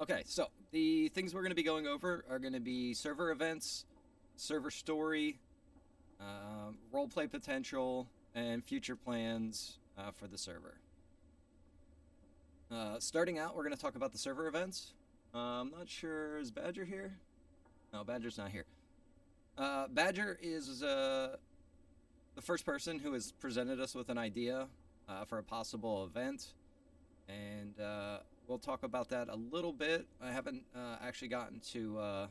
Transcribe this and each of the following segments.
Okay, so the things we're going to be going over are going to be server events, server story, roleplay potential, and future plans for the server. Starting out, we're going to talk about the server events. I'm not sure, is Badger here? No, Badger's not here. Badger is the first person who has presented us with an idea for a possible event, and we'll talk about that a little bit. I haven't actually gotten to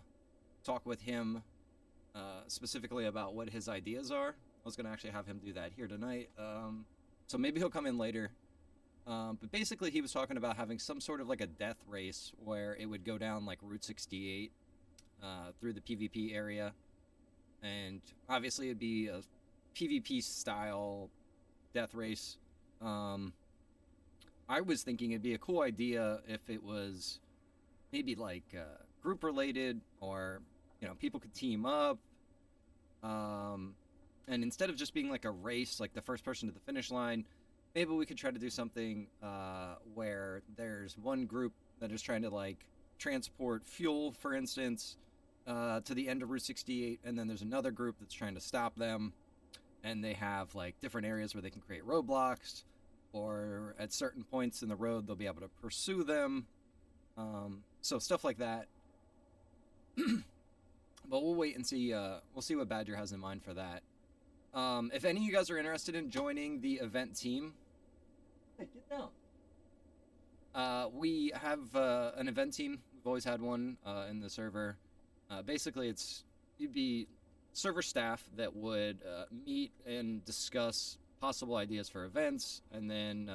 talk with him specifically about what his ideas are. I was going to actually have him do that here tonight, so maybe he'll come in later. But basically, he was talking about having some sort of like a death race where it would go down like Route 68 through the PvP area, and obviously it'd be a PvP style death race. I was thinking it'd be a cool idea if it was maybe like group related, or people could team up. And instead of just being like a race, like the first person to the finish line, maybe we could try to do something where there's one group that is trying to like transport fuel, for instance, to the end of Route 68, and then there's another group that's trying to stop them, and they have like different areas where they can create roadblocks, or at certain points in the road they'll be able to pursue them. So stuff like that. But we'll wait and see. We'll see what Badger has in mind for that. If any of you guys are interested in joining the event team, hey, get down. We have an event team. We've always had one in the server. Basically, you'd be server staff that would meet and discuss possible ideas for events, and then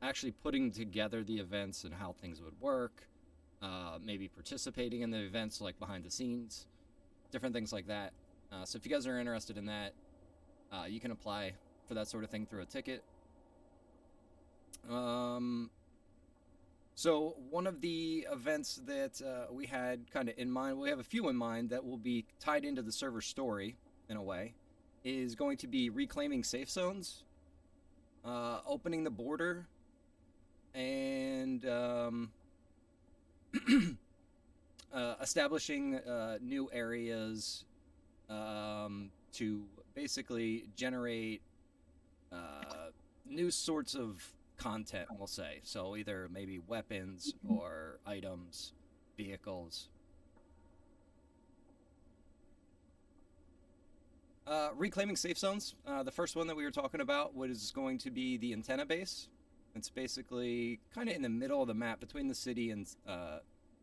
actually putting together the events and how things would work. Maybe participating in the events, like behind the scenes, different things like that. So if you guys are interested in that, you can apply for that sort of thing through a ticket. So one of the events that we had kind of in mind, we have a few in mind that will be tied into the server story in a way, is going to be reclaiming safe zones, opening the border, and establishing new areas to basically generate new sorts of content, we'll say. So either maybe weapons or items, vehicles. Reclaiming safe zones. The first one that we were talking about was going to be the antenna base. It's basically kind of in the middle of the map between the city and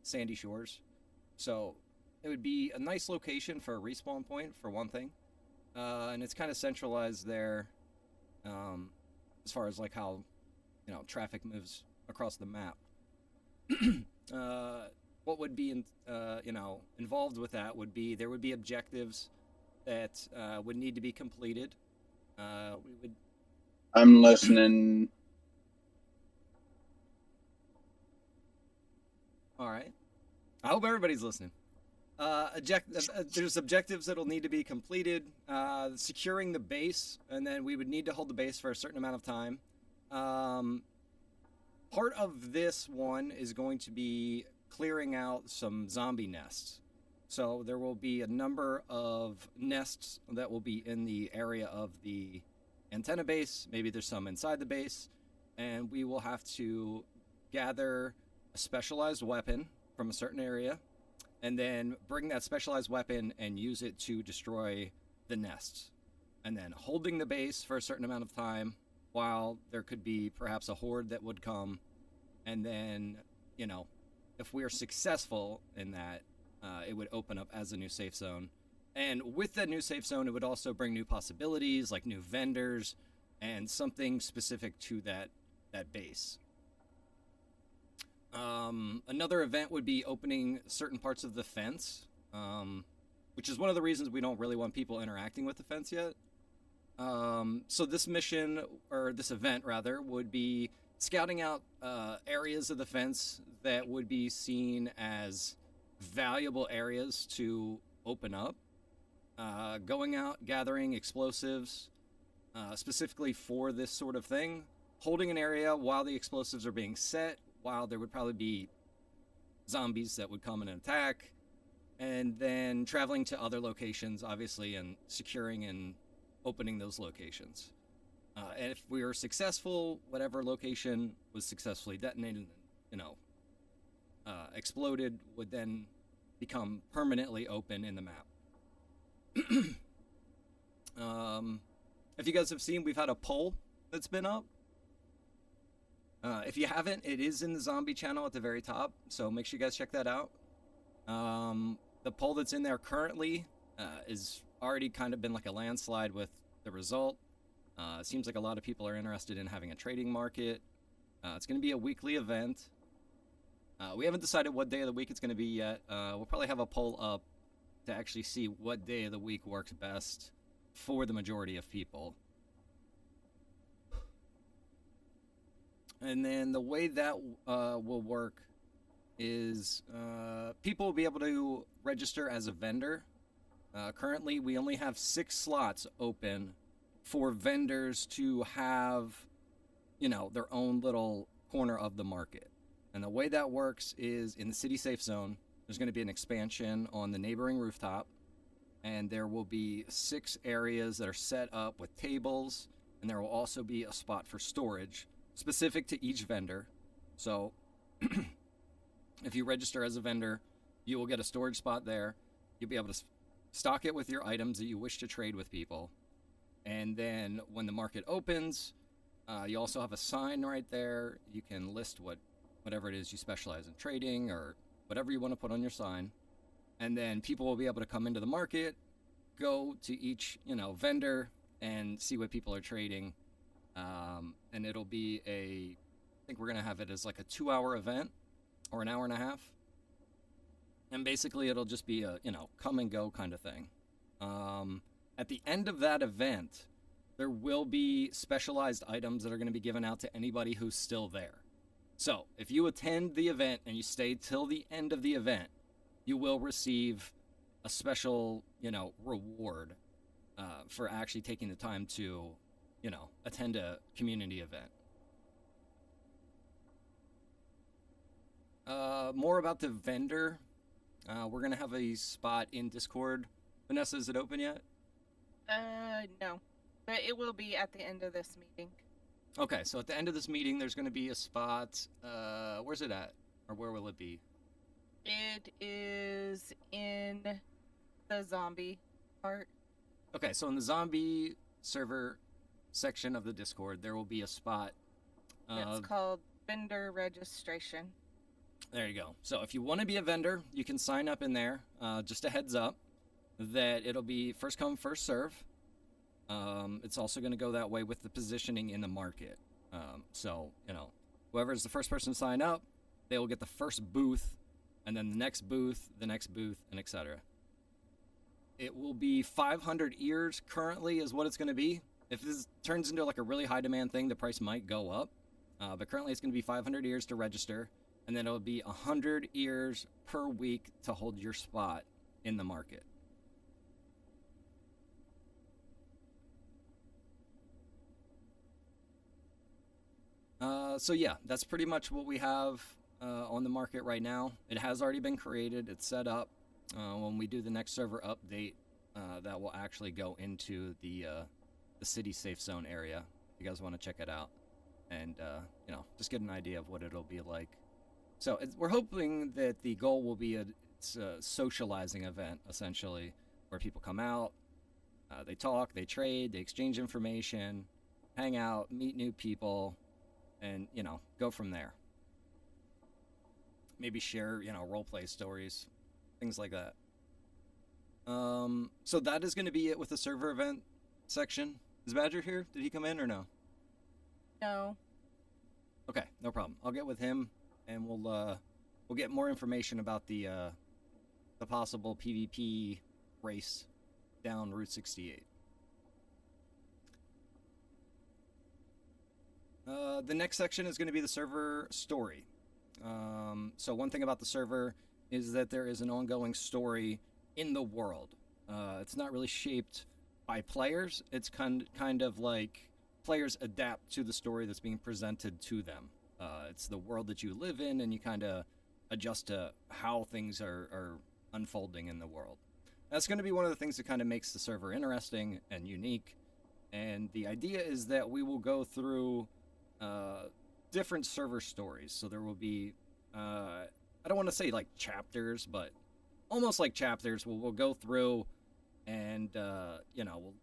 Sandy Shores. So it would be a nice location for a respawn point, for one thing. And it's kind of centralized there as far as like how traffic moves across the map. What would be involved with that would be there would be objectives that would need to be completed. We would. I'm listening. All right. I hope everybody's listening. There's objectives that'll need to be completed. Securing the base, and then we would need to hold the base for a certain amount of time. Part of this one is going to be clearing out some zombie nests. So there will be a number of nests that will be in the area of the antenna base. Maybe there's some inside the base, and we will have to gather a specialized weapon from a certain area, and then bring that specialized weapon and use it to destroy the nests. And then holding the base for a certain amount of time while there could be perhaps a horde that would come. And then, if we're successful in that, it would open up as a new safe zone. And with that new safe zone, it would also bring new possibilities, like new vendors and something specific to that base. Another event would be opening certain parts of the fence, which is one of the reasons we don't really want people interacting with the fence yet. So this mission, or this event rather, would be scouting out areas of the fence that would be seen as valuable areas to open up. Going out, gathering explosives, specifically for this sort of thing. Holding an area while the explosives are being set, while there would probably be zombies that would come and attack, and then traveling to other locations, obviously, and securing and opening those locations. And if we were successful, whatever location was successfully detonated and, exploded would then become permanently open in the map. If you guys have seen, we've had a poll that's been up. If you haven't, it is in the zombie channel at the very top, so make sure you guys check that out. The poll that's in there currently is already kind of been like a landslide with the result. It seems like a lot of people are interested in having a trading market. It's going to be a weekly event. We haven't decided what day of the week it's going to be yet. We'll probably have a poll up to actually see what day of the week works best for the majority of people. And then the way that will work is people will be able to register as a vendor. Currently, we only have 6 slots open for vendors to have, their own little corner of the market. And the way that works is in the city safe zone, there's going to be an expansion on the neighboring rooftop, and there will be 6 areas that are set up with tables, and there will also be a spot for storage specific to each vendor. So if you register as a vendor, you will get a storage spot there. You'll be able to stock it with your items that you wish to trade with people. And then when the market opens, you also have a sign right there. You can list whatever it is you specialize in trading or whatever you want to put on your sign. And then people will be able to come into the market, go to each, vendor and see what people are trading. And it'll be I think we're going to have it as like a 2-hour event or an hour and a half. And basically it'll just be a, come and go kind of thing. At the end of that event, there will be specialized items that are going to be given out to anybody who's still there. So if you attend the event and you stay till the end of the event, you will receive a special, reward for actually taking the time to, attend a community event. More about the vendor. We're going to have a spot in Discord. Vanessa, is it open yet? No. But it will be at the end of this meeting. Okay, so at the end of this meeting, there's going to be a spot. Where's it at? Or where will it be? It is in the zombie part. Okay, so in the zombie server section of the Discord, there will be a spot. It's called vendor registration. There you go. So if you want to be a vendor, you can sign up in there. Just a heads up that it'll be first come, first serve. It's also going to go that way with the positioning in the market. So, whoever's the first person to sign up, they will get the first booth, and then the next booth, and etc. It will be 500 ears currently is what it's going to be. If this turns into like a really high demand thing, the price might go up. But currently it's going to be 500 ears to register, and then it'll be 100 ears per week to hold your spot in the market. So yeah, that's pretty much what we have on the market right now. It has already been created. It's set up. When we do the next server update, that will actually go into the city safe zone area. If you guys want to check it out and just get an idea of what it'll be like. So we're hoping that the goal will be it's a socializing event, essentially, where people come out, they talk, they trade, they exchange information, hang out, meet new people, and, go from there. Maybe share, role-play stories, things like that. So that is going to be it with the server event section. Is Badger here? Did he come in or no? No. Okay, no problem. I'll get with him, and we'll get more information about the possible PvP race down Route 68. The next section is going to be the server story. So one thing about the server is that there is an ongoing story in the world. It's not really shaped by players. It's kind of like players adapt to the story that's being presented to them. It's the world that you live in, and you kind of adjust to how things are unfolding in the world. That's going to be one of the things that kind of makes the server interesting and unique. And the idea is that we will go through different server stories. So there will be, I don't want to say like chapters, but almost like chapters. We'll go through, and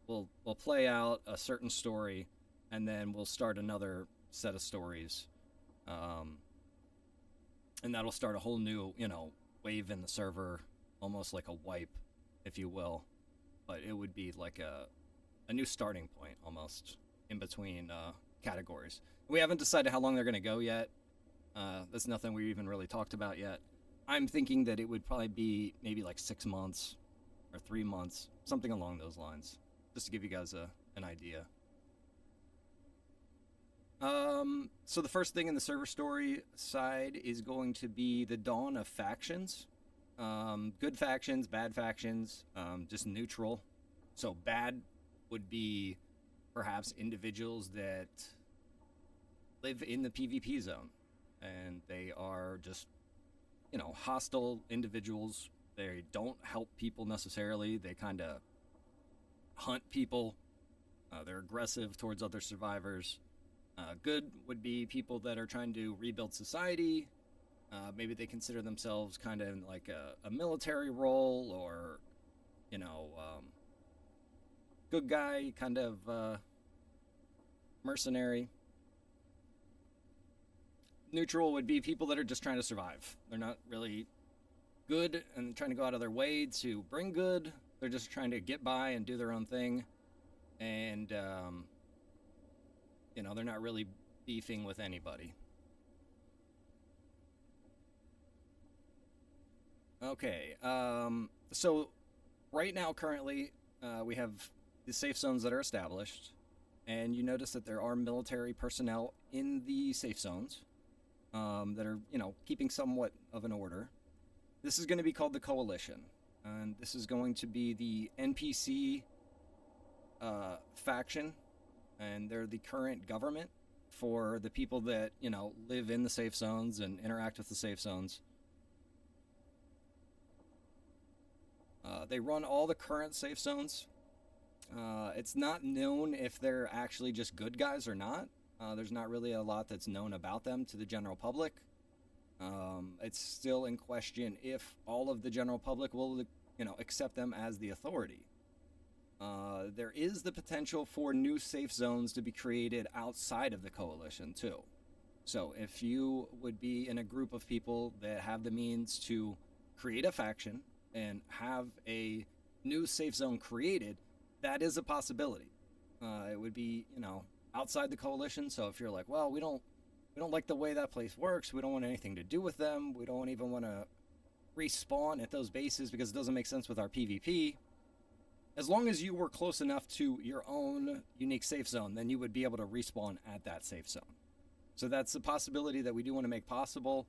we'll play out a certain story, and then we'll start another set of stories, and that'll start a whole new wave in the server, almost like a wipe, if you will. But it would be like a new starting point almost in between categories. We haven't decided how long they're going to go yet. That's nothing we even really talked about yet. I'm thinking that it would probably be maybe like 6 months or 3 months, something along those lines, just to give you guys an idea. So the first thing in the server story side is going to be the dawn of factions. Good factions, bad factions, just neutral. So bad would be perhaps individuals that live in the PvP zone, and they are just hostile individuals. They don't help people necessarily. They kind of hunt people. They're aggressive towards other survivors. Good would be people that are trying to rebuild society. Maybe they consider themselves kind of in like a military role, or good guy, kind of mercenary. Neutral would be people that are just trying to survive. They're not really good and trying to go out of their way to bring good. They're just trying to get by and do their own thing. And, they're not really beefing with anybody. Okay, so right now, currently, we have the safe zones that are established. And you notice that there are military personnel in the safe zones. That are, keeping somewhat of an order. This is going to be called the Coalition, and this is going to be the NPC faction, and they're the current government for the people that, live in the safe zones and interact with the safe zones. They run all the current safe zones. It's not known if they're actually just good guys or not. There's not really a lot that's known about them to the general public. It's still in question if all of the general public will, accept them as the authority. There is the potential for new safe zones to be created outside of the coalition too. So if you would be in a group of people that have the means to create a faction and have a new safe zone created, that is a possibility. It would be, outside the coalition. So if you're like, well, we don't like the way that place works, we don't want anything to do with them, we don't even want to respawn at those bases because it doesn't make sense with our PvP, as long as you were close enough to your own unique safe zone, then you would be able to respawn at that safe zone. So that's a possibility that we do want to make possible.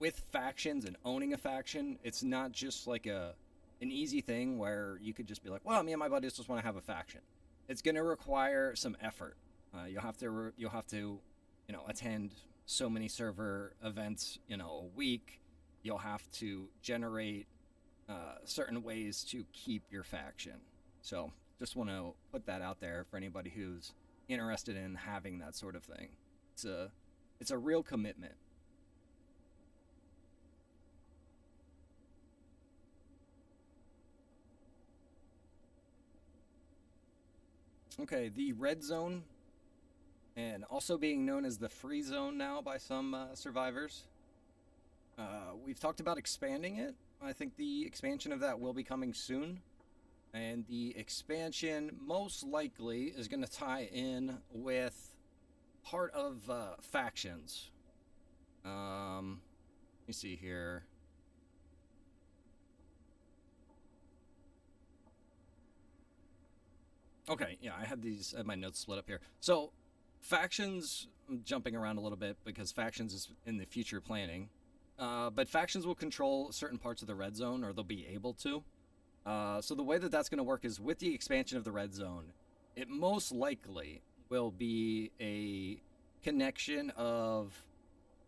With factions and owning a faction, it's not just like an easy thing where you could just be like, well, me and my buddies just want to have a faction. It's going to require some effort. You'll have to, attend so many server events, a week. You'll have to generate certain ways to keep your faction. So just want to put that out there for anybody who's interested in having that sort of thing. It's a real commitment. Okay, the red zone, and also being known as the free zone now by some survivors. We've talked about expanding it. I think the expansion of that will be coming soon. And the expansion most likely is going to tie in with part of factions. Let me see here. Okay, yeah, I had my notes split up here. So, factions, I'm jumping around a little bit because factions is in the future planning. But factions will control certain parts of the red zone, or they'll be able to. So the way that that's going to work is with the expansion of the red zone, it most likely will be a connection of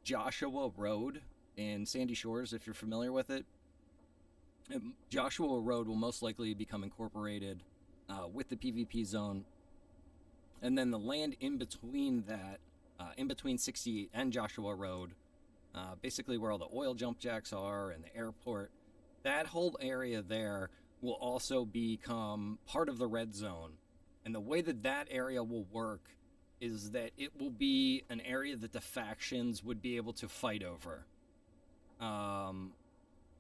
Joshua Road in Sandy Shores, if you're familiar with it. Joshua Road will most likely become incorporated with the PvP zone. And then the land in between that, in between 68 and Joshua Road, basically where all the oil jump jacks are and the airport, that whole area there will also become part of the red zone. And the way that that area will work is that it will be an area that the factions would be able to fight over.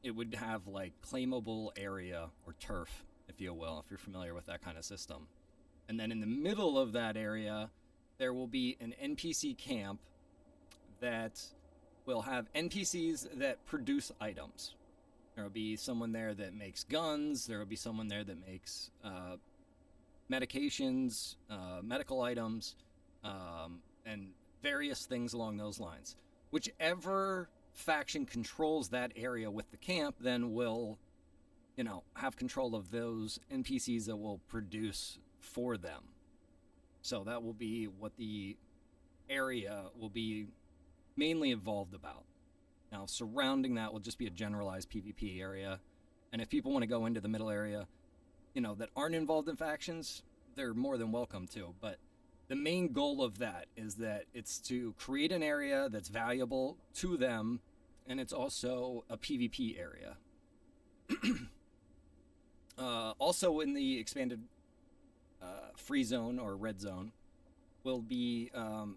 It would have like claimable area or turf, if you will, if you're familiar with that kind of system. And then in the middle of that area, there will be an NPC camp that will have NPCs that produce items. There will be someone there that makes guns. There will be someone there that makes medications, medical items, and various things along those lines. Whichever faction controls that area with the camp then will, have control of those NPCs that will produce for them. So that will be what the area will be mainly involved about. Now, surrounding that will just be a generalized PvP area. And if people want to go into the middle area, that aren't involved in factions, they're more than welcome to. But the main goal of that is that it's to create an area that's valuable to them, and it's also a PvP area. Also in the expanded free zone or red zone will be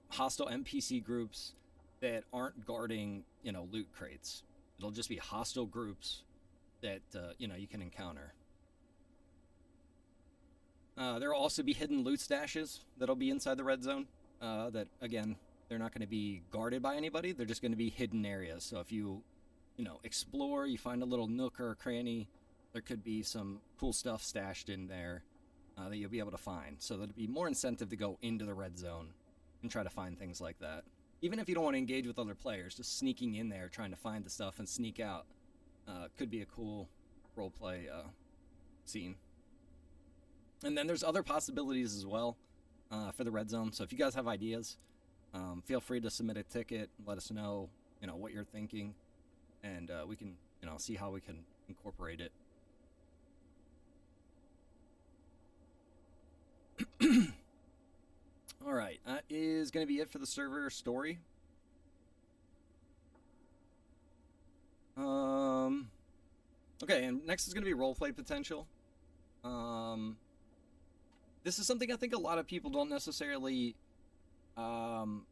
hostile NPC groups that aren't guarding, loot crates. It'll just be hostile groups that, you can encounter. There will also be hidden loot stashes that'll be inside the red zone. That, again, they're not going to be guarded by anybody. They're just going to be hidden areas. So if you, explore, you find a little nook or a cranny, there could be some cool stuff stashed in there that you'll be able to find. So there'd be more incentive to go into the red zone and try to find things like that. Even if you don't want to engage with other players, just sneaking in there, trying to find the stuff and sneak out, could be a cool roleplay scene. And then there's other possibilities as well for the red zone. So if you guys have ideas, feel free to submit a ticket. Let us know, what you're thinking, and we can, see how we can incorporate it. All right, that is going to be it for the server story. Okay, and next is going to be roleplay potential. This is something I think a lot of people don't necessarily not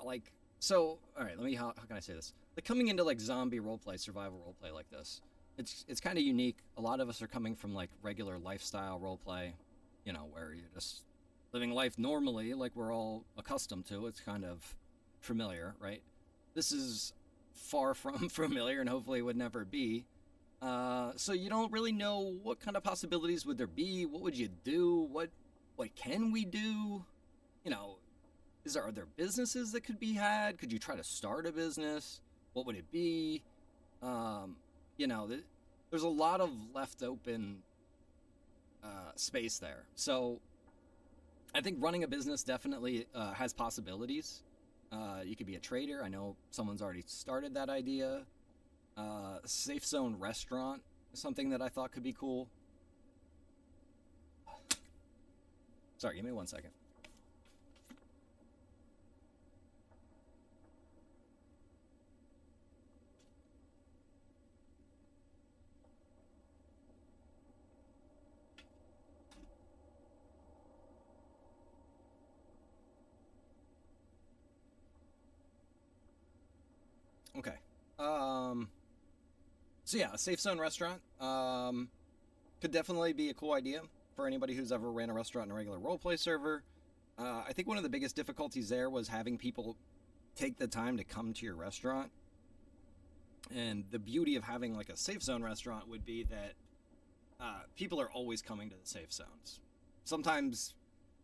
like. So, all right, how can I say this? Like coming into like zombie roleplay, survival roleplay like this, it's kind of unique. A lot of us are coming from like regular lifestyle roleplay, where you're just living life normally, like we're all accustomed to. It's kind of familiar, right? This is far from familiar, and hopefully would never be. So you don't really know what kind of possibilities would there be. What would you do? What can we do? Are there businesses that could be had? Could you try to start a business? What would it be? There's a lot of left open space there. So I think running a business definitely has possibilities. You could be a trader. I know someone's already started that idea. Safe zone restaurant is something that I thought could be cool. Sorry, give me 1 second. Okay. So yeah, a safe zone restaurant could definitely be a cool idea for anybody who's ever ran a restaurant in a regular roleplay server. I think one of the biggest difficulties there was having people take the time to come to your restaurant. And the beauty of having like a safe zone restaurant would be that people are always coming to the safe zones. Sometimes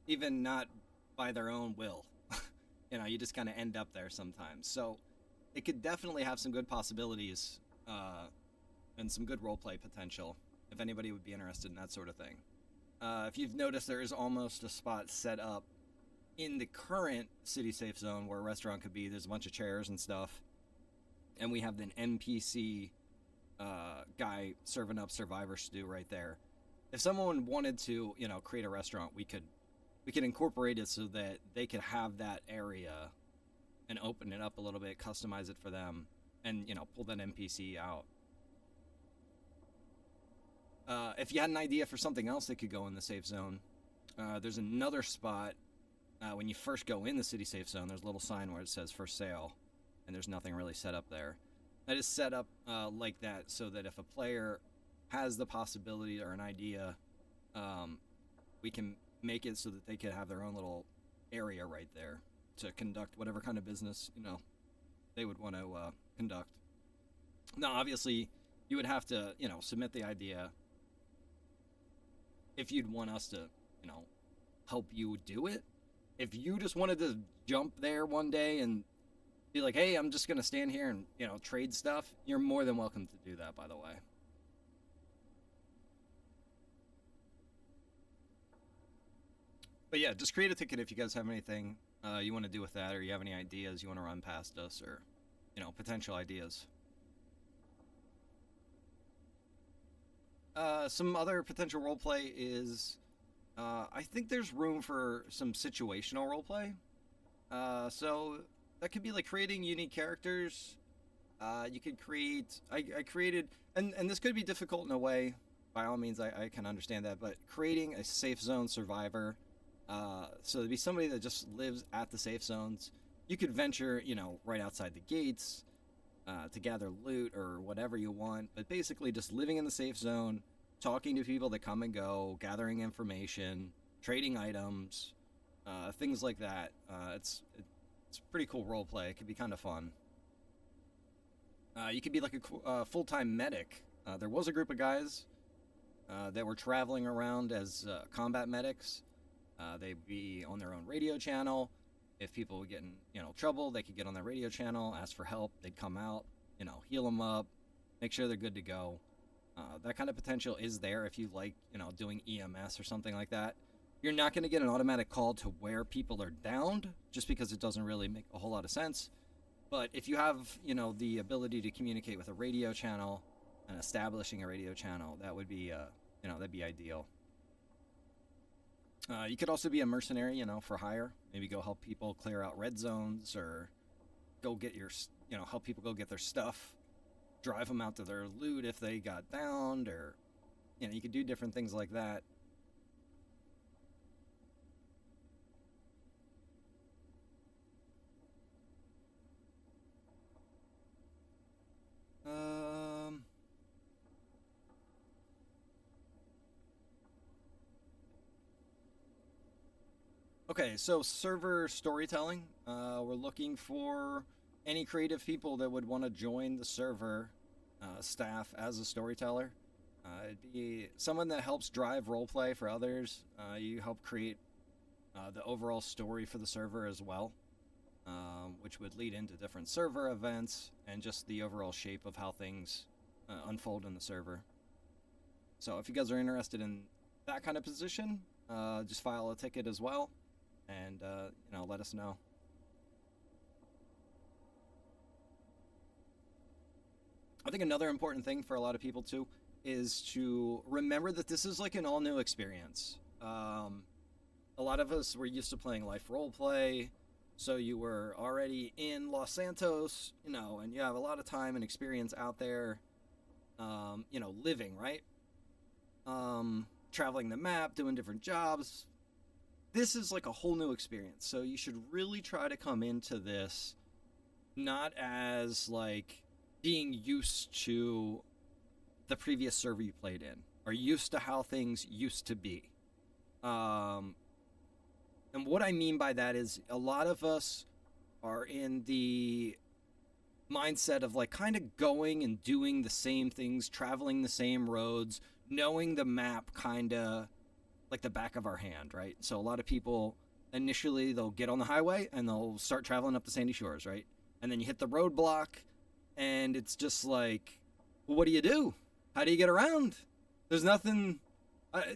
even not by their own will. You just kind of end up there sometimes. So it could definitely have some good possibilities and some good roleplay potential if anybody would be interested in that sort of thing. If you've noticed, there is almost a spot set up in the current city safe zone where a restaurant could be, there's a bunch of chairs and stuff, and we have an NPC guy serving up survivor stew right there. If someone wanted to, create a restaurant, we could incorporate it so that they could have that area and open it up a little bit, customize it for them, and pull that NPC out. If you had an idea for something else that could go in the safe zone, there's another spot when you first go in the city safe zone. There's a little sign where it says for sale, and there's nothing really set up there. That is set up like that so that if a player has the possibility or an idea, we can make it so that they could have their own little area right there to conduct whatever kind of business they would want to conduct. Now, obviously, you would have to submit the idea if you'd want us to help you do it. If you just wanted to jump there one day and be like, hey, I'm just gonna stand here and trade stuff, you're more than welcome to do that, by the way. But yeah, just create a ticket if you guys have anything you want to do with that, or you have any ideas you want to run past us, or potential ideas. Some other potential roleplay is I think there's room for some situational roleplay. So that could be like creating unique characters. You could create. I created, and this could be difficult in a way. By all means, I can understand that. But creating a safe zone survivor. So it'd be somebody that just lives at the safe zones. You could venture, right outside the gates to gather loot or whatever you want. But basically, just living in the safe zone, talking to people that come and go, gathering information, trading items, things like that. It's pretty cool role play. It could be kind of fun. You could be like a full-time medic. There was a group of guys that were traveling around as combat medics. They'd be on their own radio channel. If people would get in trouble, they could get on their radio channel, ask for help. They'd come out, heal them up, make sure they're good to go. That kind of potential is there if you like, doing EMS or something like that. You're not going to get an automatic call to where people are downed, just because it doesn't really make a whole lot of sense. But if you have, the ability to communicate with a radio channel and establishing a radio channel, that would be, that'd be ideal. You could also be a mercenary, for hire. Maybe go help people clear out red zones, or go get your, help people go get their stuff, drive them out to their loot if they got downed, or, you could do different things like that. Okay, so server storytelling. We're looking for any creative people that would want to join the server staff as a storyteller. It'd be someone that helps drive roleplay for others. You help create the overall story for the server as well, which would lead into different server events and just the overall shape of how things unfold in the server. So if you guys are interested in that kind of position, just file a ticket as well, and let us know. I think another important thing for a lot of people too is to remember that this is like an all new experience. A lot of us were used to playing life roleplay, so you were already in Los Santos, and you have a lot of time and experience out there, living, right? Traveling the map, doing different jobs. This is like a whole new experience, so you should really try to come into this not as like being used to the previous server you played in, or used to how things used to be. And what I mean by that is a lot of us are in the mindset of like kind of going and doing the same things, traveling the same roads, knowing the map kind of like the back of our hand, right? So a lot of people initially they'll get on the highway and they'll start traveling up the sandy shores, right? And then you hit the roadblock and it's just like, well, what do you do? How do you get around? There's nothing,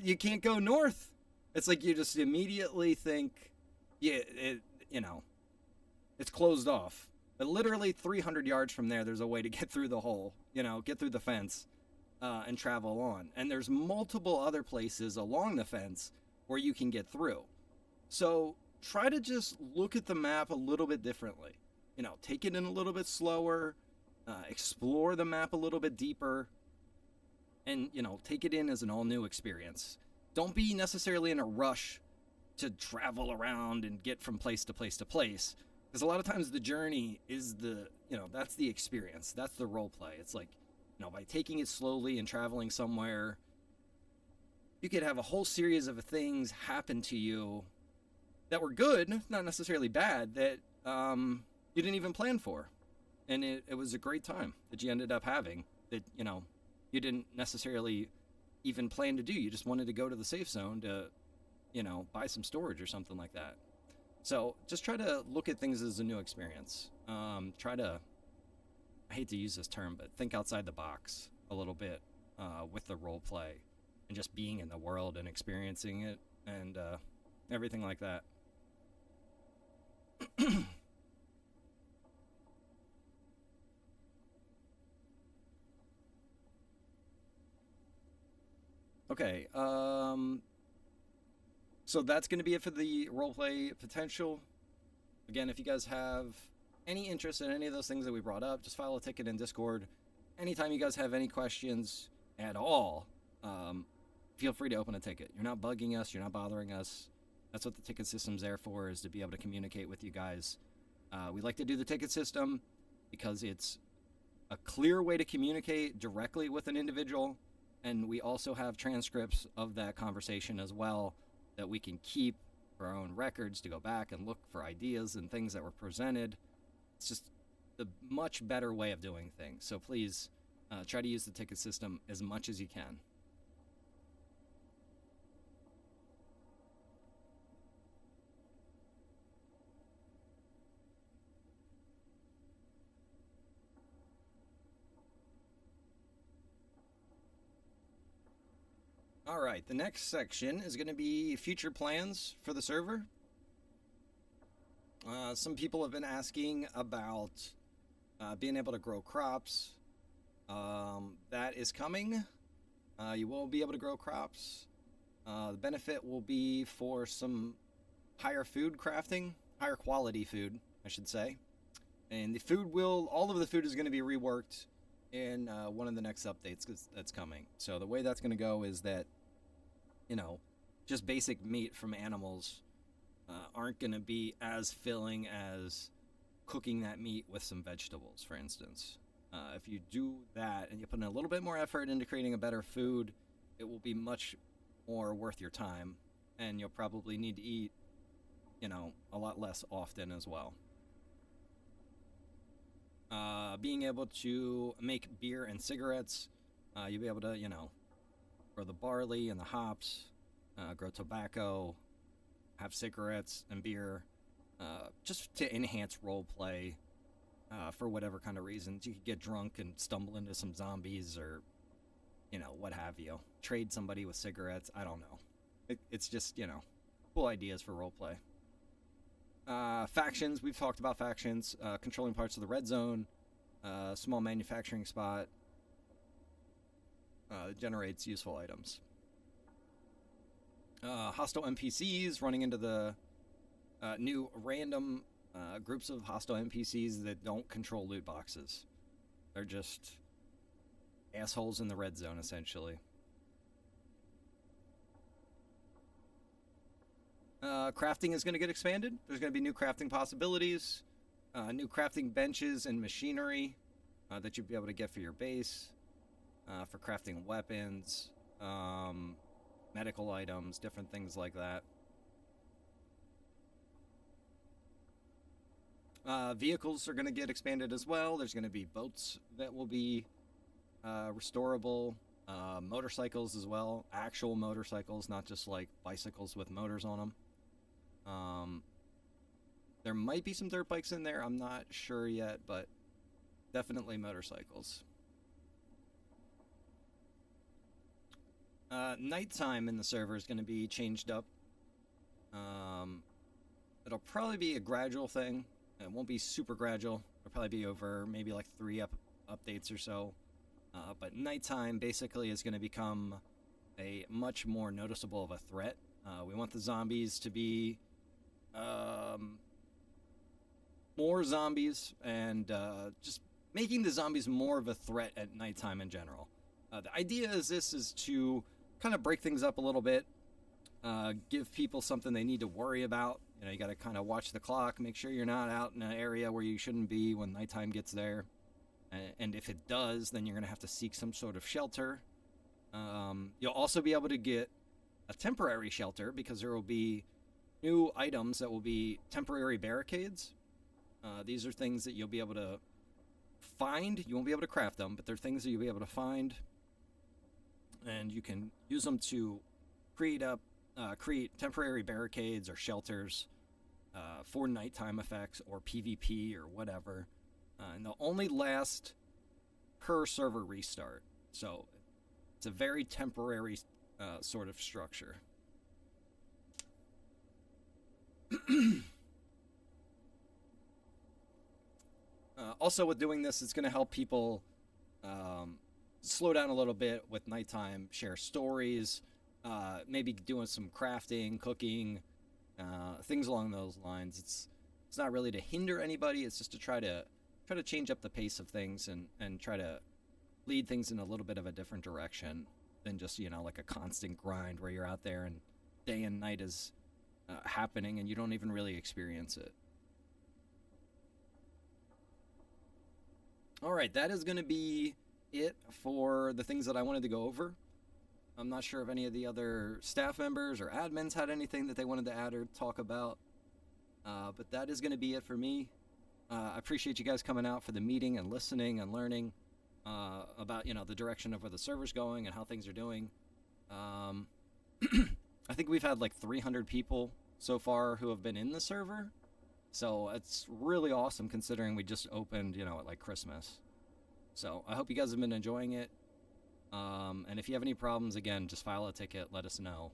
you can't go north. It's like you just immediately think, yeah, you know, it's closed off. But literally 300 yards from there, there's a way to get through the hole, get through the fence and travel on. And there's multiple other places along the fence where you can get through. So try to just look at the map a little bit differently. Take it in a little bit slower, explore the map a little bit deeper, and, take it in as an all new experience. Don't be necessarily in a rush to travel around and get from place to place to place. Because a lot of times the journey is that's the experience. That's the role play. It's like, by taking it slowly and traveling somewhere, you could have a whole series of things happen to you that were good, not necessarily bad, that you didn't even plan for. And it was a great time that you ended up having that, you didn't necessarily even plan to do. You just wanted to go to the safe zone to, buy some storage or something like that. So just try to look at things as a new experience. Try to, I hate to use this term, but think outside the box a little bit with the role play and just being in the world and experiencing it and everything like that. Okay, so that's going to be it for the roleplay potential. Again, if you guys have any interest in any of those things that we brought up, just file a ticket in Discord. Anytime you guys have any questions at all, feel free to open a ticket. You're not bugging us, you're not bothering us. That's what the ticket system's there for, is to be able to communicate with you guys. We like to do the ticket system because it's a clear way to communicate directly with an individual. And we also have transcripts of that conversation as well that we can keep for our own records to go back and look for ideas and things that were presented. It's just a much better way of doing things. So please try to use the ticket system as much as you can. All right, the next section is going to be future plans for the server. Some people have been asking about being able to grow crops. That is coming. You will be able to grow crops. The benefit will be for some higher food crafting, higher quality food, I should say. And the food all of the food is going to be reworked in one of the next updates that's coming. So the way that's going to go is that, just basic meat from animals aren't going to be as filling as cooking that meat with some vegetables, for instance. If you do that and you put in a little bit more effort into creating a better food, it will be much more worth your time, and you'll probably need to eat, a lot less often as well. Being able to make beer and cigarettes, you'll be able to, grow the barley and the hops, grow tobacco, have cigarettes and beer, just to enhance role play for whatever kind of reasons. You could get drunk and stumble into some zombies or, what have you. Trade somebody with cigarettes. I don't know. It's just, cool ideas for role play. Factions, we've talked about factions, controlling parts of the red zone, small manufacturing spot, generates useful items. Hostile NPCs, running into the new random groups of hostile NPCs that don't control loot boxes. They're just assholes in the red zone, essentially. Crafting is going to get expanded. There's going to be new crafting possibilities, new crafting benches and machinery that you'll be able to get for your base, for crafting weapons, medical items, different things like that. Vehicles are going to get expanded as well. There's going to be boats that will be restorable, motorcycles as well, actual motorcycles, not just like bicycles with motors on them. There might be some dirt bikes in there, I'm not sure yet, but definitely motorcycles. Nighttime in the server is going to be changed up. It'll probably be a gradual thing. It won't be super gradual. It'll probably be over maybe like 3 updates or so. But nighttime basically is going to become a much more noticeable of a threat. We want the zombies to be more zombies and just making the zombies more of a threat at nighttime in general. The idea is to kind of break things up a little bit, give people something they need to worry about. You know, you got to kind of watch the clock, make sure you're not out in an area where you shouldn't be when nighttime gets there. And if it does, then you're going to have to seek some sort of shelter. You'll also be able to get a temporary shelter because there will be new items that will be temporary barricades. These are things that you'll be able to find. You won't be able to craft them, but they're things that you'll be able to find. And you can use them to create temporary barricades or shelters for nighttime effects or PvP or whatever. And they'll only last per server restart. So it's a very temporary sort of structure. Also, with doing this, it's going to help people slow down a little bit with nighttime, share stories, maybe doing some crafting, cooking, things along those lines. It's not really to hinder anybody. It's just to try to change up the pace of things and try to lead things in a little bit of a different direction than just, you know, like a constant grind where you're out there and day and night is happening and you don't even really experience it. All right, that is going to be it for the things that I wanted to go over. I'm not sure if any of the other staff members or admins had anything that they wanted to add or talk about, but that is going to be it for me. I appreciate you guys coming out for the meeting and listening and learning about, you know, the direction of where the server's going and how things are doing. I think we've had like 300 people so far who have been in the server. So it's really awesome considering we just opened, you know, at like Christmas. So I hope you guys have been enjoying it. And if you have any problems, again, just file a ticket, let us know.